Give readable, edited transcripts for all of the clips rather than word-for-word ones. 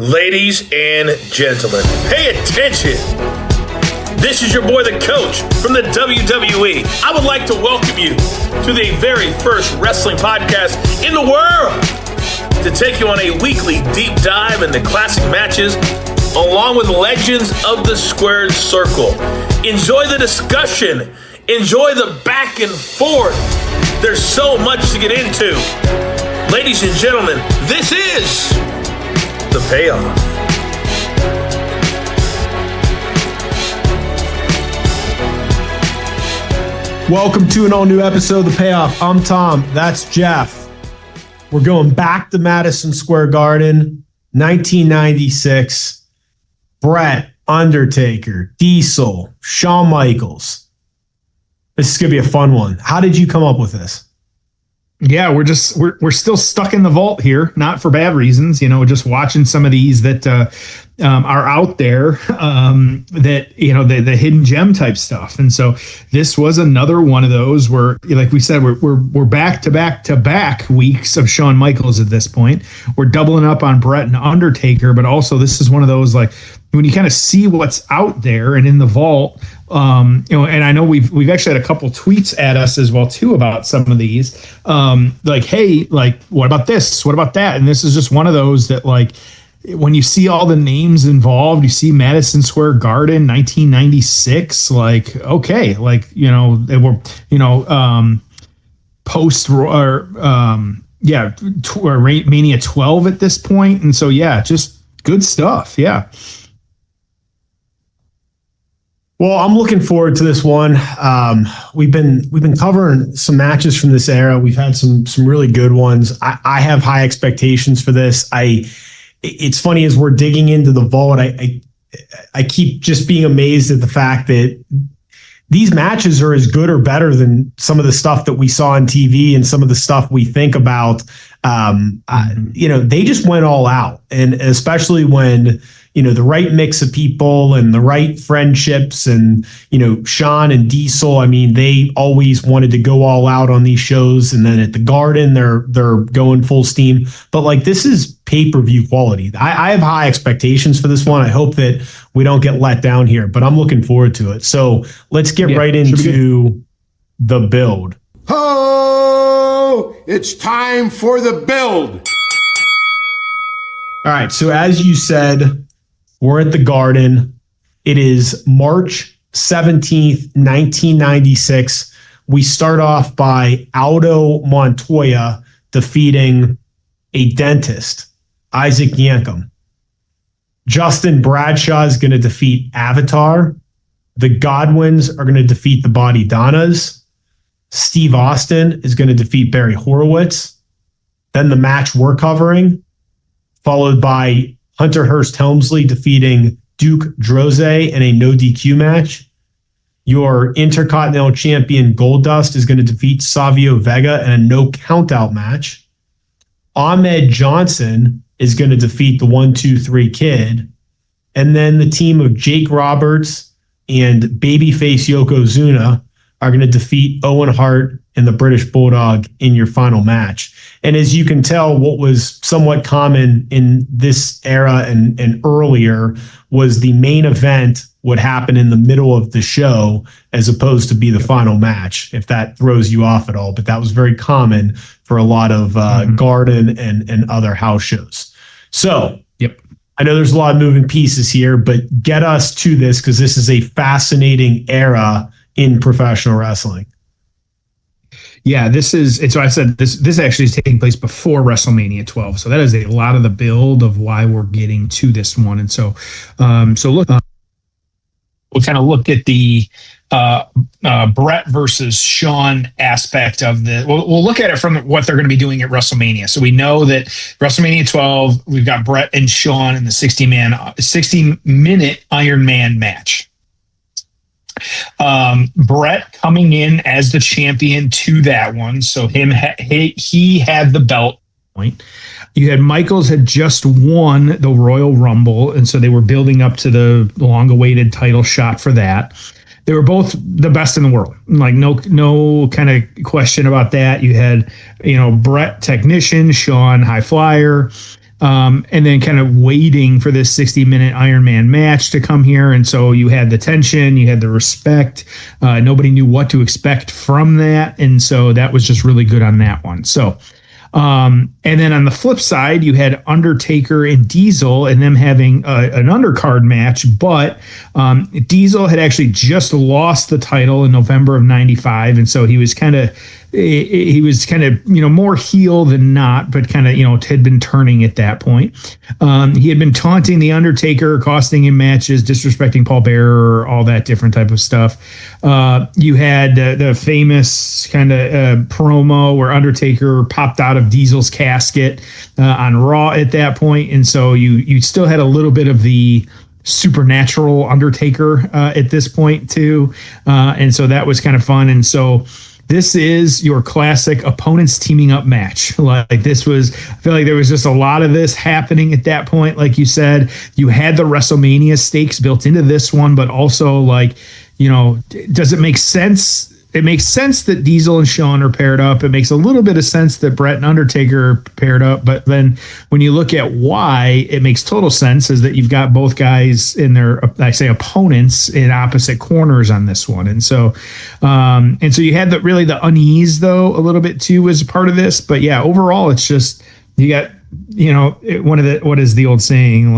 Ladies and gentlemen, pay attention. This is your boy, the coach from the WWE. I would like to welcome you to the very first wrestling podcast in the world to take you on a weekly deep dive into classic matches along with legends of the squared circle. Enjoy the discussion. Enjoy the back and forth. There's so much to get into. Ladies and gentlemen, this is The Payoff. Welcome to an all-new episode of The Payoff. I'm Tom. That's Jeff. We're going back to Madison Square Garden, 1996. Bret, Undertaker, Diesel, Shawn Michaels. This is going to be a fun one. How did you come up with this? Yeah, we're still stuck in the vault here, not for bad reasons. Just watching some of these that are out there, that the hidden gem type stuff. And so this was another one of those where, like we said, we're back to back weeks of Shawn Michaels at this point. We're doubling up on Bret and Undertaker, but also this is one of those, like, when you kind of see what's out there and in the vault, and I know we've actually had a couple tweets at us as well too about some of these, like, hey, like, what about this? What about that? And this is just one of those that, like, when you see all the names involved, you see Madison Square Garden, 1996, like, okay, like, they were, post or Mania 12 at this point. And so, yeah, just good stuff. Yeah. Well, I'm looking forward to this one. We've been covering some matches from this era. We've had some really good ones. I have high expectations for this. It's funny, as we're digging into the vault, I keep just being amazed at the fact that these matches are as good or better than some of the stuff that we saw on TV and some of the stuff we think about. They just went all out, and especially when the right mix of people and the right friendships, and Shawn and Diesel. I mean, they always wanted to go all out on these shows, and then at the Garden, they're going full steam. But like, this is pay-per-view quality. I have high expectations for this one. I hope that we don't get let down here, but I'm looking forward to it. So let's get right into the build. Oh, it's time for the build. All right. So as you said, we're at the Garden. It is March 17th, 1996. We start off by Aldo Montoya defeating a dentist, Isaac Yankem. Justin Bradshaw is going to defeat Avatar. The Godwins are going to defeat the Body Donnas. Steve Austin is going to defeat Barry Horowitz. Then the match we're covering, followed by Hunter Hearst Helmsley defeating Duke Droze in a no DQ match. Your Intercontinental Champion Goldust is going to defeat Savio Vega in a no countout match. Ahmed Johnson is going to defeat the 1-2-3 Kid. And then the team of Jake Roberts and babyface Yokozuna are going to defeat Owen Hart and the British Bulldog in your final match. And as you can tell, what was somewhat common in this era and earlier was the main event would happen in the middle of the show as opposed to be the final match, if that throws you off at all. But that was very common for a lot of Garden and other house shows. So yep. I know there's a lot of moving pieces here, but get us to this, because this is a fascinating era in professional wrestling. Yeah, this is, it's what I said, this actually is taking place before WrestleMania 12. So that is a lot of the build of why we're getting to this one. And so, look, we'll kind of look at the Bret versus Shawn aspect of the, we'll look at it from what they're going to be doing at WrestleMania. So we know that WrestleMania 12, we've got Bret and Shawn in the 60-minute Iron Man match. Bret coming in as the champion to that one, so he had the belt point. You had Michaels had just won the Royal Rumble, and so they were building up to the long-awaited title shot for that. They were both the best in the world, like no kind of question about that. You had Bret technician, Shawn high flyer. and then kind of waiting for this 60-minute Iron Man match to come here. And so you had the tension, you had the respect. Nobody knew what to expect from that. And so that was just really good on that one. So, and then on the flip side, you had Undertaker and Diesel and them having an undercard match, but Diesel had actually just lost the title in November of '95, and so he was kind of more heel than not, but kind of had been turning at that point. He had been taunting the Undertaker, costing him matches, disrespecting Paul Bearer, all that different type of stuff. You had the famous kind of promo where Undertaker popped out of Diesel's casket on Raw at that point, and so you still had a little bit of the supernatural Undertaker at this point too, and so that was kind of fun. And so this is your classic opponents teaming up match. I feel like there was just a lot of this happening at that point. Like you said, you had the WrestleMania stakes built into this one, but also does it make sense? It makes sense that Diesel and Shawn are paired up. It makes a little bit of sense that Bret and Undertaker are paired up. But then when you look at why it makes total sense is that you've got both guys in their, opponents in opposite corners on this one. And so you had the unease though, a little bit too, as a part of this. But yeah, overall, it's just, you got, what is the old saying?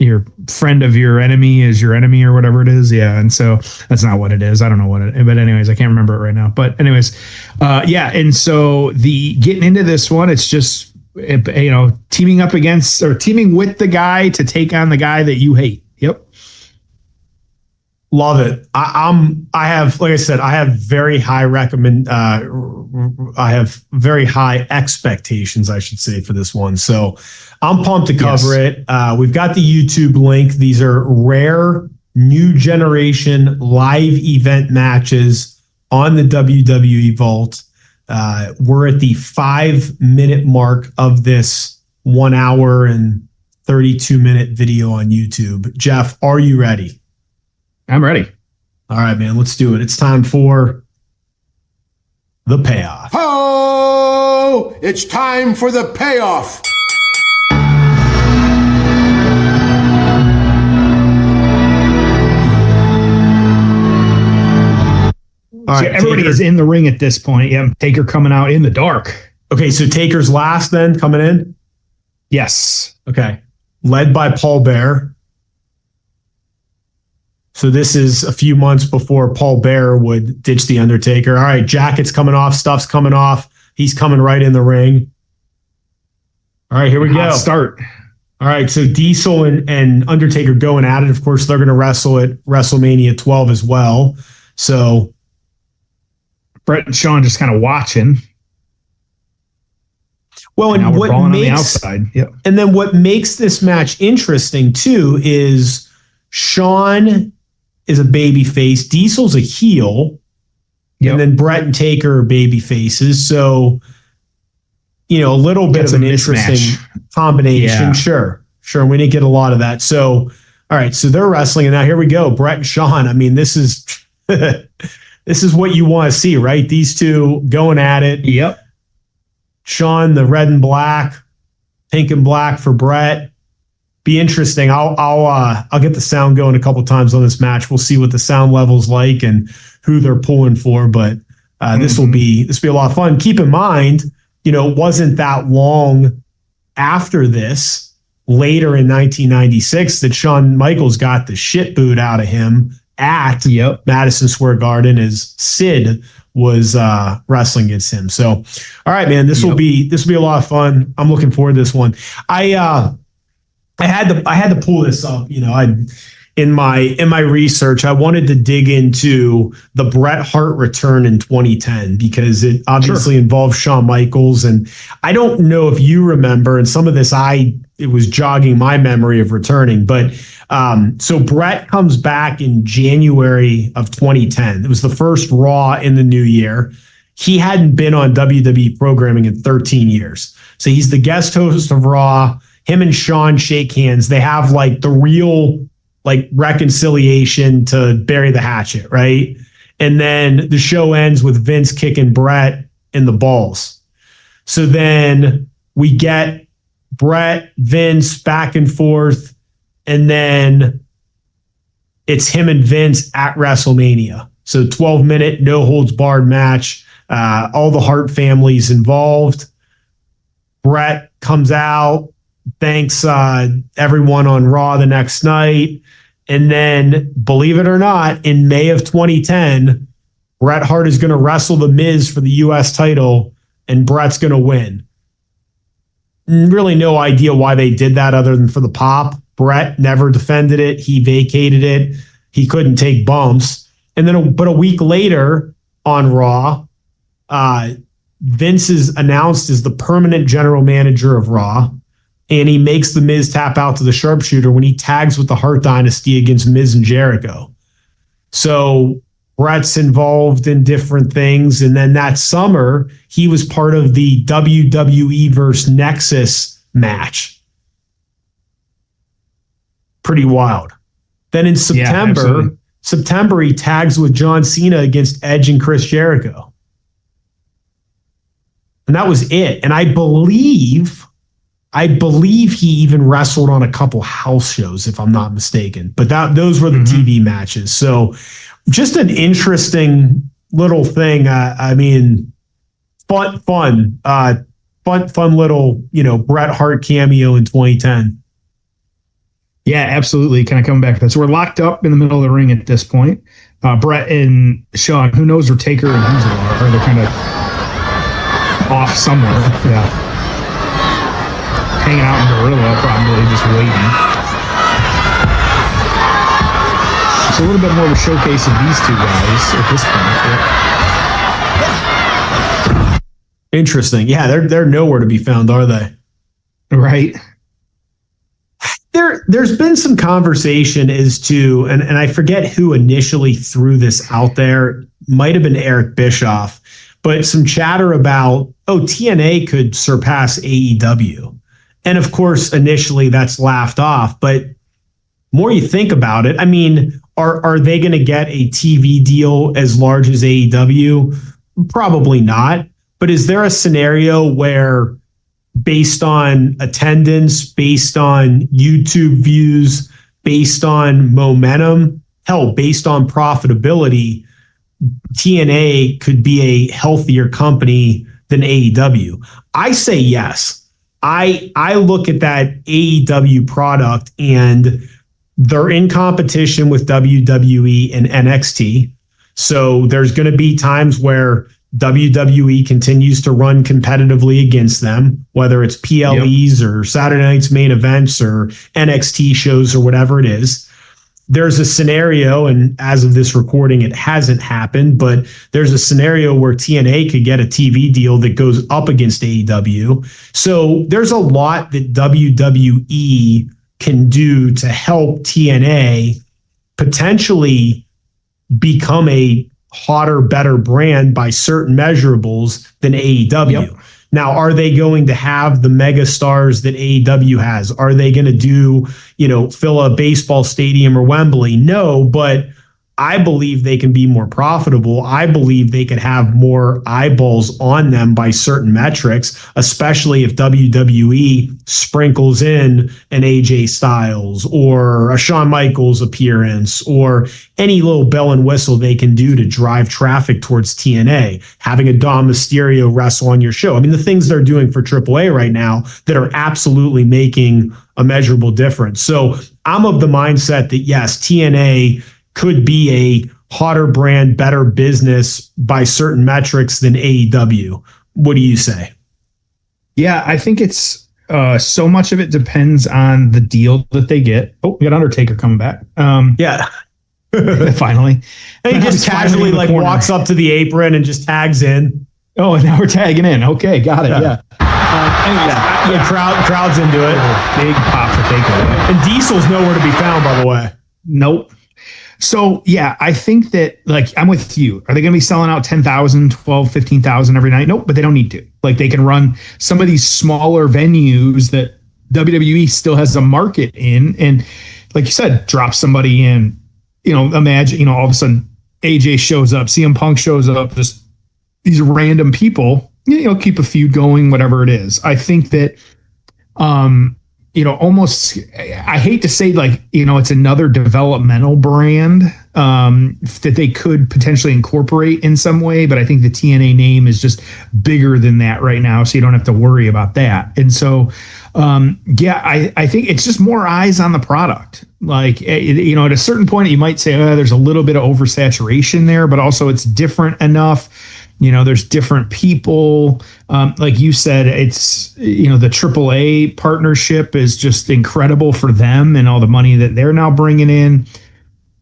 Your friend of your enemy is your enemy, or whatever it is. Yeah. And so that's not what it is. I don't know what it is, but anyways, I can't remember it right now. But anyways, yeah. And so getting into this one, it's just, teaming up against or teaming with the guy to take on the guy that you hate. Yep. Love it. I have, like I said, I have very high I have very high expectations, I should say, for this one. So I'm pumped to cover it. We've got the YouTube link. These are rare new generation live event matches on the WWE Vault. We're at the 5-minute mark of this 1 hour and 32-minute video on YouTube. Jeff, are you ready? I'm ready. All right, man, let's do it. It's time for the payoff. Oh, it's time for the payoff. All right, everybody is in the ring at this point. Yeah, Taker coming out in the dark. Okay, so Taker's last then coming in? Yes. Okay. Led by Paul Bearer. So this is a few months before Paul Bearer would ditch the Undertaker. All right, jacket's coming off, stuff's coming off. He's coming right in the ring. All right, here we go. Start. All right, so Diesel and Undertaker going at it. Of course, they're going to wrestle at WrestleMania 12 as well. So Bret and Shawn just kind of watching. Well, and what makes, on the outside. Yep. And then what makes this match interesting too is Shawn is a baby face, Diesel's a heel, and then Bret and Taker are baby faces. So, a little bit of an interesting combination. Yeah. Sure. We didn't get a lot of that. So, all right. So they're wrestling, and now here we go. Bret and Shawn. I mean, this is this is what you want to see, right? These two going at it. Yep. Shawn, the red and black, pink and black for Bret. Be interesting. I'll get the sound going a couple times on this match. We'll see what the sound level's like and who they're pulling for. But this will be a lot of fun. Keep in mind, it wasn't that long after this, later in 1996, that Shawn Michaels got the shit booed out of him at Madison Square Garden as Sid was wrestling against him. So, all right, man, this will be a lot of fun. I'm looking forward to this one. I had to pull this up. In my research, I wanted to dig into the Bret Hart return in 2010 because it obviously involves Shawn Michaels, and I don't know if you remember. And some of this, it was jogging my memory of returning, but so Bret comes back in January of 2010. It was the first Raw in the new year. He hadn't been on WWE programming in 13 years, so he's the guest host of Raw. Him and Shawn shake hands. They have the real reconciliation to bury the hatchet, right? And then the show ends with Vince kicking Bret in the balls. So then we get Bret, Vince, back and forth. And then it's him and Vince at WrestleMania. So 12-minute, no holds barred match. All the Hart families involved. Bret comes out, thanks everyone on Raw the next night. And then, believe it or not, in May of 2010, Bret Hart is going to wrestle The Miz for the U.S. title, and Bret's going to win. Really no idea why they did that other than for the pop. Bret never defended it. He vacated it. He couldn't take bumps. And then, but a week later on Raw, Vince is announced as the permanent general manager of Raw, and he makes The Miz tap out to the sharpshooter when he tags with the Hart Dynasty against Miz and Jericho. So Bret's involved in different things. And then that summer, he was part of the WWE versus Nexus match. Pretty wild. Then in September, he tags with John Cena against Edge and Chris Jericho. And that was it. And I believe he even wrestled on a couple house shows, if I'm not mistaken. But those were the TV matches. So just an interesting little thing. I mean, fun little, Bret Hart cameo in 2010. Yeah, absolutely. Kind of coming back to this. We're locked up in the middle of the ring at this point. Bret and Shawn, who knows where Taker and Diesel are? They're kind of off somewhere. Yeah. Hanging out in Gorilla, probably just waiting. It's a little bit more of a showcase of these two guys at this point. Yeah. Interesting. Yeah, they're nowhere to be found, are they? Right. There's been some conversation as to, and I forget who initially threw this out there, might have been Eric Bischoff, but some chatter about, TNA could surpass AEW. And of course, initially that's laughed off, but more you think about it, I mean, are they going to get a TV deal as large as AEW? Probably not. But is there a scenario where, based on attendance, based on YouTube views, based on momentum, hell, based on profitability, TNA could be a healthier company than AEW? I say yes. I look at that AEW product and they're in competition with WWE and NXT. So there's going to be times where WWE continues to run competitively against them, whether it's PLEs or Saturday Night's Main Events or NXT shows or whatever it is. There's a scenario, and as of this recording, it hasn't happened, but there's a scenario where TNA could get a TV deal that goes up against AEW. So there's a lot that WWE can do to help TNA potentially become a hotter, better brand by certain measurables than AEW. Yep. Now, are they going to have the mega stars that AEW has? Are they going to do, fill a baseball stadium or Wembley? No, but I believe they can be more profitable. I believe they could have more eyeballs on them by certain metrics, especially if WWE sprinkles in an AJ Styles or a Shawn Michaels appearance or any little bell and whistle they can do to drive traffic towards TNA, having a Dom Mysterio wrestle on your show. I mean, the things they're doing for AAA right now that are absolutely making a measurable difference. So I'm of the mindset that, yes, TNA could be a hotter brand, better business by certain metrics than AEW. What do you say? Yeah, I think it's so much of it depends on the deal that they get. Oh, we got Undertaker coming back. Yeah. Finally. And he just casually walks up to the apron and just tags in. Oh, and now we're tagging in. Okay, got it. Yeah. Crowd's into it. Big pop for Taker. And Diesel's nowhere to be found, by the way. Nope. So, yeah, I think that, I'm with you. Are they going to be selling out 10,000, 12, 15,000 every night? Nope, but they don't need to. They can run some of these smaller venues that WWE still has a market in. And like you said, drop somebody in, imagine, all of a sudden AJ shows up, CM Punk shows up, just these random people, keep a feud going, whatever it is. I think that almost, I hate to say like, it's another developmental brand that they could potentially incorporate in some way. But I think the TNA name is just bigger than that right now. So you don't have to worry about that. And so, I think it's just more eyes on the product. Like, at a certain point, you might say, there's a little bit of oversaturation there, but also it's different enough. There's different people. Like you said, it's, the AAA partnership is just incredible for them and all the money that they're now bringing in.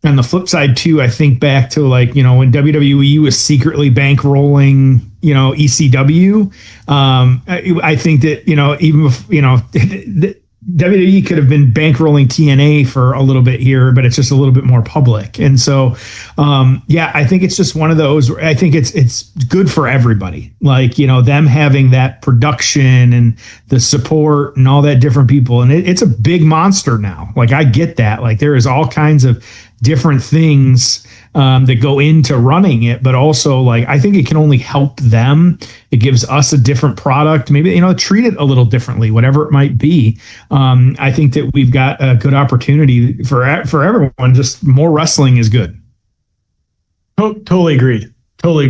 On the flip side, too, I think back to like, when WWE was secretly bankrolling, ECW. I think that, even if, WWE could have been bankrolling TNA for a little bit here, but it's just a little bit more public. And so, I think it's just one of those. I think it's good for everybody. Like, them having that production and the support and all that different people. And it's a big monster now. Like, I get that. Like, there is all kinds of different things that go into running it, but also like, I think it can only help them. It gives us a different product, maybe, treat it a little differently, whatever it might be. I think that we've got a good opportunity for everyone. Just more wrestling is good. Totally agreed. So we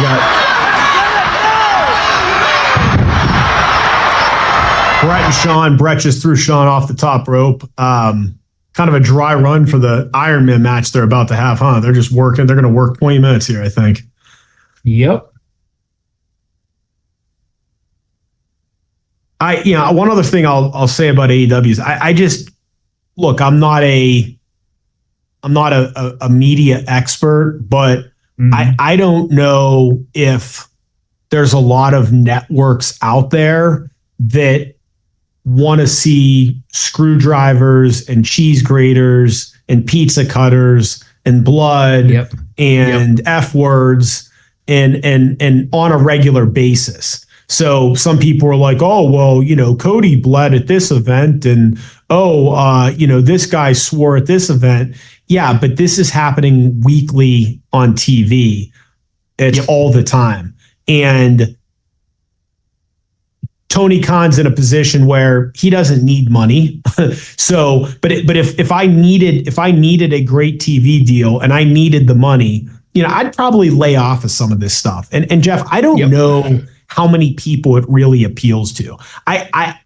got Bret and Shawn. Bret just threw Shawn off the top rope. Kind of a dry run for the Iron Man match they're about to have, huh? They're just working. They're going to work 20 minutes here, I think. Yep. One other thing I'll say about AEW is I just look. I'm not a media expert, but I don't know if there's a lot of networks out there that want to see screwdrivers and cheese graters and pizza cutters and blood and F words and on a regular basis. So some people are like, oh, well, Cody bled at this event and this guy swore at this event. Yeah, but this is happening weekly on TV. It's all the time. And Tony Khan's in a position where he doesn't need money. So, but if I needed a great TV deal and I needed the money, I'd probably lay off of some of this stuff. And Jeff, I don't know how many people it really appeals to.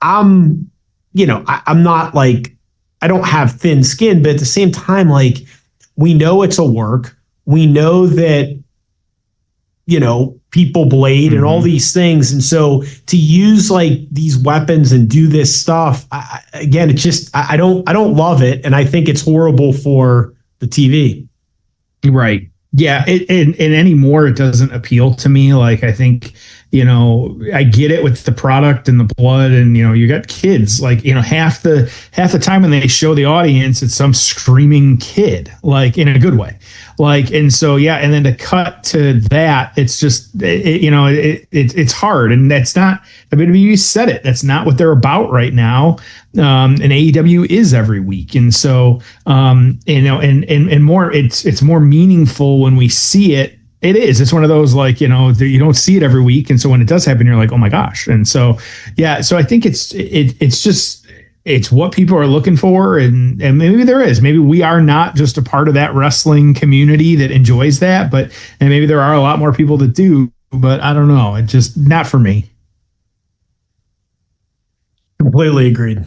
I'm not like, I don't have thin skin, but at the same time, like, we know it's a work. We know that, people blade and all these things. And so to use like these weapons and do this stuff, again, it's just, I don't love it. And I think it's horrible for the TV. Right. Yeah. And anymore, it doesn't appeal to me. Like, I think, I get it with the product and the blood and, you got kids, like, half the time when they show the audience, it's some screaming kid, like in a good way. Like, and so, and then to cut to that, it's just, it's hard. And that's not, WWE said it, that's not what they're about right now. And AEW is every week. And so, and more, it's more meaningful when we see it. It is. It's one of those, like, you don't see it every week. And so when it does happen, you're like, oh my gosh. And so, so I think it's just, it's what people are looking for. And maybe maybe we are not just a part of that wrestling community that enjoys that, and maybe there are a lot more people that do, but I don't know. It's just not for me. Completely agreed.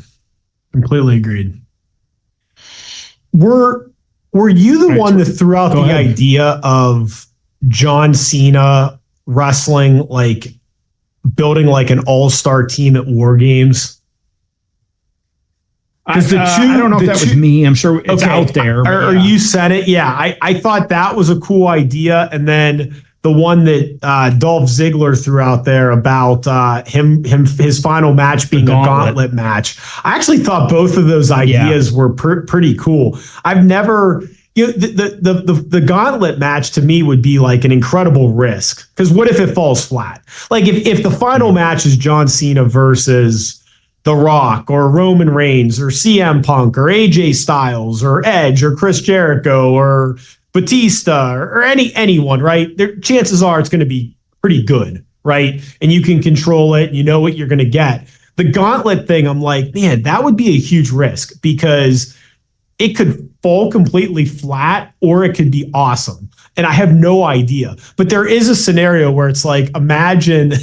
Were you the one that threw out the idea of John Cena wrestling, like building like an all-star team at War Games? I don't know if that was me. I'm sure it's out there. Or you said it. Yeah, I thought that was a cool idea. And then the one that Dolph Ziggler threw out there about his final match being a gauntlet match. I actually thought both of those ideas were pretty cool. I've never. The gauntlet match to me would be like an incredible risk, because what if it falls flat? Like if the final match is John Cena versus The Rock or Roman Reigns or CM Punk or AJ Styles or Edge or Chris Jericho or Batista or anyone, right? Chances are it's going to be pretty good, right? And you can control it. You know what you're going to get. The gauntlet thing, I'm like, man, that would be a huge risk because it could fall completely flat or it could be awesome. And I have no idea. But there is a scenario where it's like, imagine,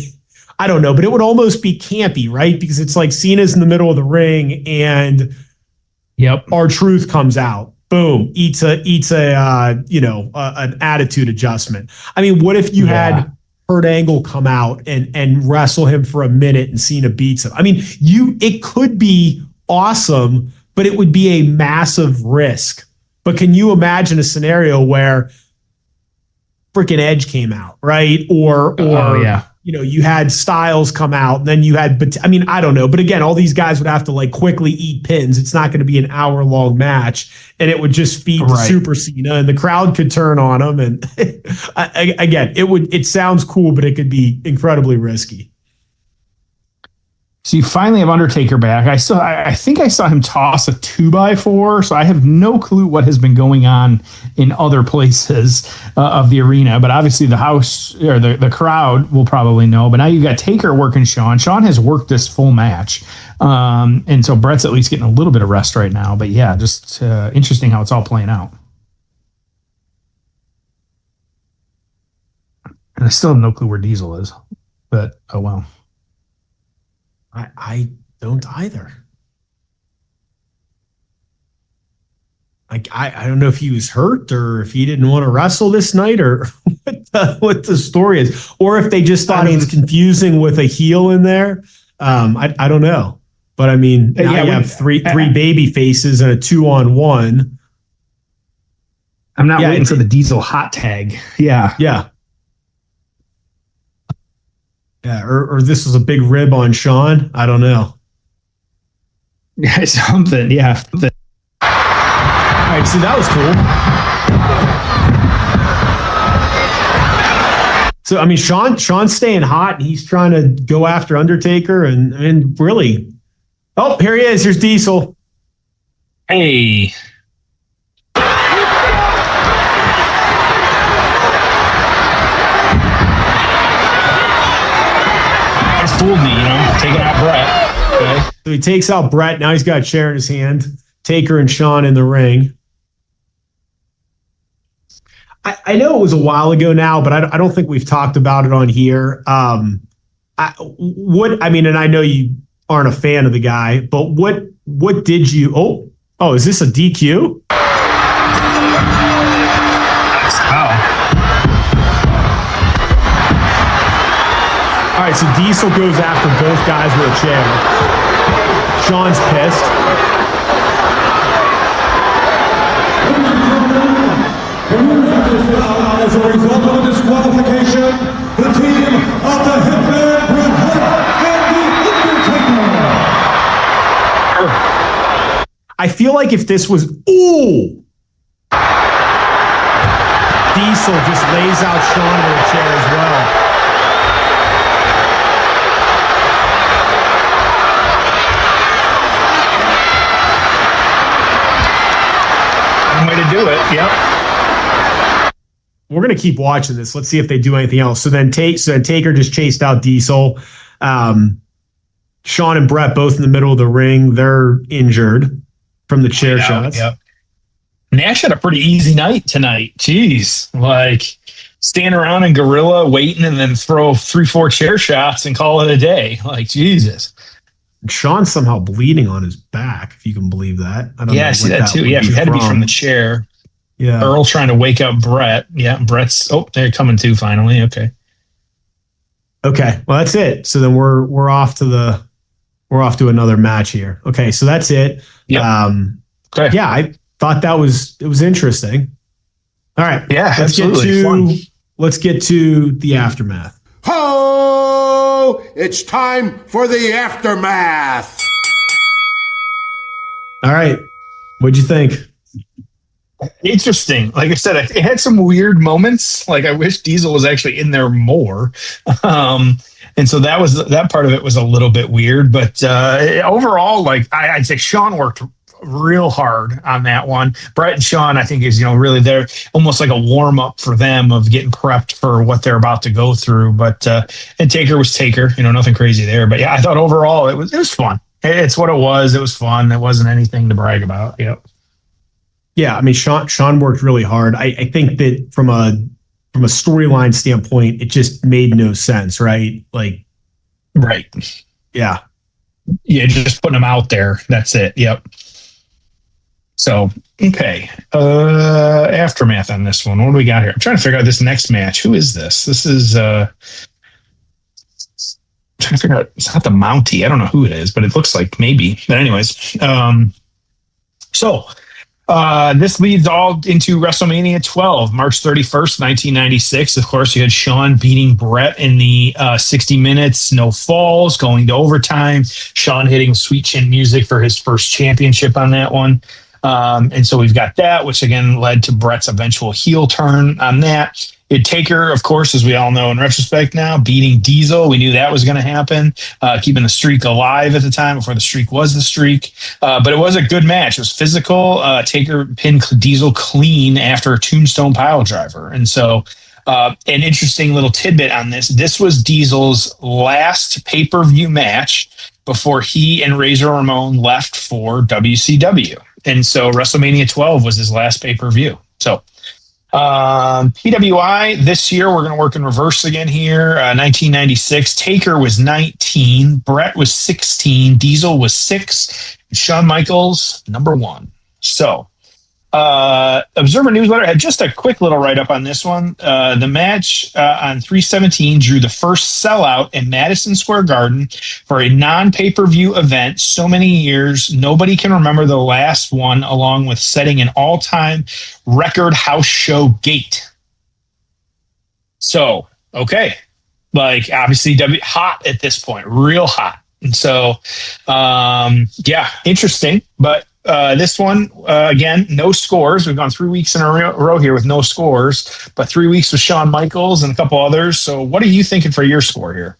I don't know, but it would almost be campy, right? Because it's like Cena's in the middle of the ring and R-Truth comes out. Boom, eats an attitude adjustment. I mean, what if you had Kurt Angle come out and wrestle him for a minute and Cena beats him? I mean, it could be awesome, but it would be a massive risk. But can you imagine a scenario where freaking Edge came out, right? Or you had Styles come out, and then you had, but I mean, I don't know. But again, all these guys would have to like quickly eat pins. It's not going to be an hour-long match, and it would just feed the Super Cena, and the crowd could turn on them. And again, it sounds cool, but it could be incredibly risky. So you finally have Undertaker back. I think I saw him toss a 2x4, so I have no clue what has been going on in other places of the arena. But obviously the house or the crowd will probably know. But now you've got Taker working Shawn. Shawn has worked this full match. And so Bret's at least getting a little bit of rest right now. But yeah, just interesting how it's all playing out. And I still have no clue where Diesel is. But oh well. I don't either. I don't know if he was hurt or if he didn't want to wrestle this night or what the story is, or if they just thought it was confusing with a heel in there. I don't know, but I mean, now you have three baby faces and a 2-on-1. I'm not waiting for the Diesel hot tag. Yeah. Yeah, or this was a big rib on Shawn. I don't know. Yeah, something. Yeah. All right, see, that was cool. So, I mean, Shawn's staying hot, and he's trying to go after Undertaker, and really, oh, here he is. Here's Diesel. Hey. Fooled me, taking out Bret. Okay. So he takes out Bret. Now he's got a chair in his hand. Taker and Shawn in the ring. I know it was a while ago now, but I don't think we've talked about it on here. And I know you aren't a fan of the guy, but what did you? Oh, is this a DQ? All right, so Diesel goes after both guys with a chair. Shawn's pissed. As a result of the disqualification, the team of the Hitman, Bret Hart, and the Undertaker. I feel like if this was, Diesel just lays out Shawn with a chair as well. Way to do it. Yep. We're gonna keep watching this. Let's see if they do anything else. So then Taker just chased out Diesel. Shawn and Bret both in the middle of the ring. They're injured from the chair shots. Yep. Nash had a pretty easy night tonight. Jeez, like stand around in gorilla waiting and then throw 3-4 chair shots and call it a day. Like Jesus. Shawn's somehow bleeding on his back, if you can believe that. I don't know. I see that too. Yeah, he had to be from the chair. Yeah. Earl trying to wake up Bret. Yeah, Bret's they're coming to finally. Okay. Okay. Well, that's it. So then we're off to another match here. Okay, so that's it. Yep. Okay. Yeah, I thought it was interesting. All right. Yeah, absolutely. Let's get to the aftermath. Ho! It's time for the aftermath. All right. What'd you think? Interesting. Like I said, it had some weird moments. Like I wish Diesel was actually in there more. And so that part of it was a little bit weird. But overall, like I'd say Shawn worked real hard on that one. Bret and Shawn, I think, is, really there, almost like a warm up for them of getting prepped for what they're about to go through. But and Taker was Taker, nothing crazy there. But yeah, I thought overall it was fun. It's what it was. It was fun. It wasn't anything to brag about. Yep. Yeah, I mean, Shawn worked really hard. I think that from a storyline standpoint, it just made no sense, right? Right. Yeah. Yeah, just putting them out there. That's it. Yep. So, okay. Aftermath on this one. What do we got here? I'm trying to figure out this next match. Who is this? This is I'm trying to figure out. It's not the Mountie. I don't know who it is, but it looks like maybe. But anyways, this leads all into WrestleMania 12, March 31st, 1996. Of course, you had Shawn beating Bret in the 60 minutes, no falls, going to overtime. Shawn hitting Sweet Chin Music for his first championship on that one. And so we've got that, which again led to Bret's eventual heel turn on that. Taker, of course, as we all know in retrospect now, beating Diesel. We knew that was going to happen, keeping the streak alive at the time before the streak was the streak. But it was a good match. It was physical. Taker pinned Diesel clean after a tombstone pile driver. And so an interesting little tidbit on this. This was Diesel's last pay-per-view match before he and Razor Ramon left for WCW. And so WrestleMania 12 was his last pay-per-view. So PWI this year, we're going to work in reverse again here. 1996, Taker was 19, Bret was 16, Diesel was 6, and Shawn Michaels number 1. So Observer Newsletter had just a quick little write-up on this one. The match on 3/17 drew the first sellout in Madison Square Garden for a non-pay-per-view event. So many years, nobody can remember the last one, along with setting an all-time record house show gate. So, okay. Obviously, hot at this point, real hot. And so, yeah, interesting. But this one, again, no scores. We've gone 3 weeks in a row here with no scores, but 3 weeks with Shawn Michaels and a couple others. So what are you thinking for your score here?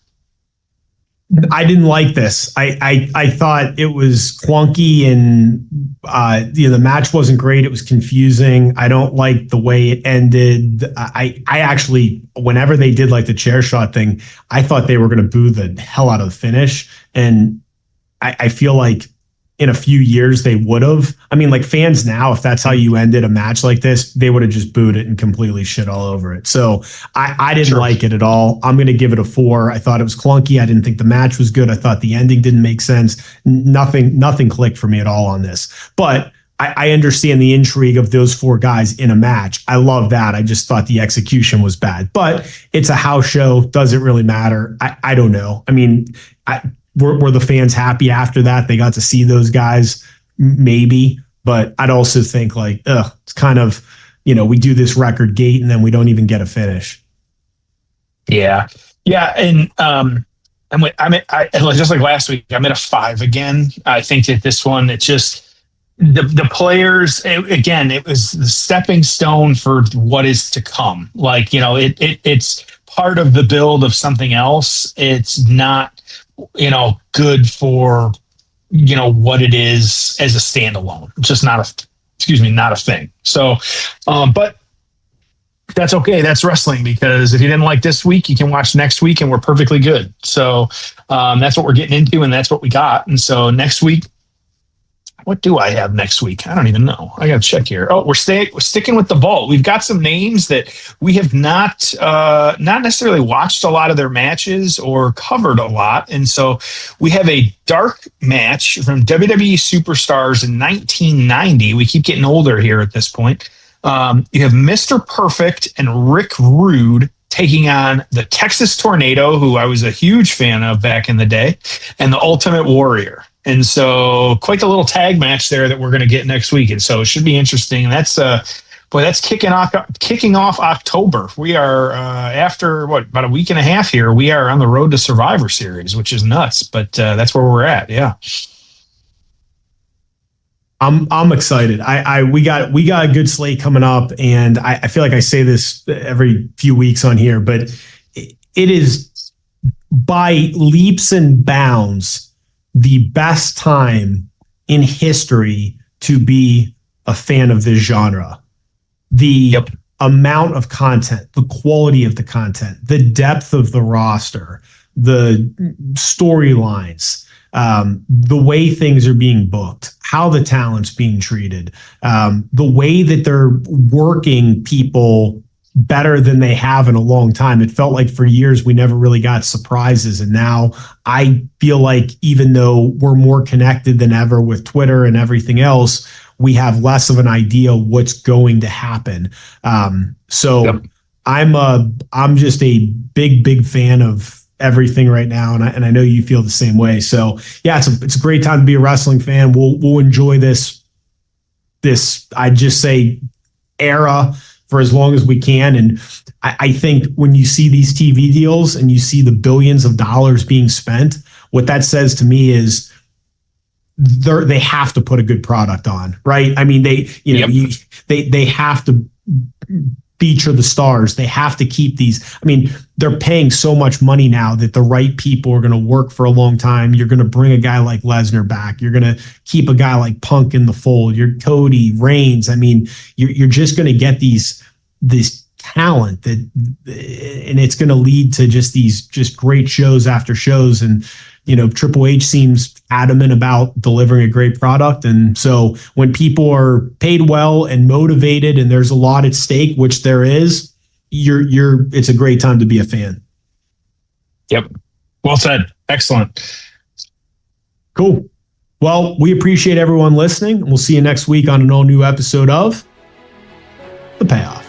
I didn't like this. I thought it was clunky and the match wasn't great. It was confusing. I don't like the way it ended. I actually, whenever they did the chair shot thing, I thought they were going to boo the hell out of the finish. And I feel like in a few years they would have. I mean, fans now, if that's how you ended a match like this, they would have just booed it and completely shit all over it. So I didn't like it at all. I'm going to give it a 4. I thought it was clunky. I didn't think the match was good. I thought the ending didn't make sense. Nothing clicked for me at all on this. But I understand the intrigue of those 4 guys in a match. I love that. I just thought the execution was bad. But it's a house show. Does it really matter? I don't know. I mean, were the fans happy after that? They got to see those guys, maybe. But I'd also think it's kind of, we do this record gate and then we don't even get a finish. Yeah. Yeah. And I just like last week, I'm at a 5 again. I think that this one, it's just the players, it was the stepping stone for what is to come. It's part of the build of something else. It's not, good for, what it is as a standalone. Just not a thing. So, but that's okay. That's wrestling, because if you didn't like this week, you can watch next week and we're perfectly good. So, that's what we're getting into and that's what we got. And so next week, what do I have next week? I don't even know. I got to check here. Oh, we're sticking with the vault. We've got some names that we have not necessarily watched a lot of their matches or covered a lot. And so we have a dark match from WWE Superstars in 1990. We keep getting older here at this point. You have Mr. Perfect and Rick Rude taking on the Texas Tornado, who I was a huge fan of back in the day, and the Ultimate Warrior. And so quite the little tag match there that we're going to get next week. And so it should be interesting. And that's kicking off October. We are after about a week and a half here. We are on the road to Survivor Series, which is nuts, but that's where we're at. Yeah. I'm excited. We got a good slate coming up, and I feel like I say this every few weeks on here, but it is by leaps and bounds the best time in history to be a fan of this genre. The amount of content, the quality of the content, the depth of the roster, the storylines, the way things are being booked, how the talent's being treated, the way that they're working people better than they have in a long time. It felt like for years we never really got surprises. And now I feel like even though we're more connected than ever with Twitter and everything else, we have less of an idea what's going to happen. I'm just a big fan of everything right now, and I know you feel the same way. So yeah, it's a great time to be a wrestling fan. We'll enjoy this I just say era for as long as we can. And I think when you see these TV deals and you see the billions of dollars being spent, what that says to me is they have to put a good product on, right? I mean, they have to feature the stars. They have to keep these. I mean, they're paying so much money now that the right people are going to work for a long time. You're going to bring a guy like Lesnar back. You're going to keep a guy like Punk in the fold. You're Cody, Reigns. I mean, you're just going to get this talent and it's going to lead to just great shows after shows. And Triple H seems adamant about delivering a great product. And so when people are paid well and motivated and there's a lot at stake, which there is, it's a great time to be a fan. Yep. Well said. Excellent. Cool. Well, we appreciate everyone listening. We'll see you next week on an all new episode of The Payoff.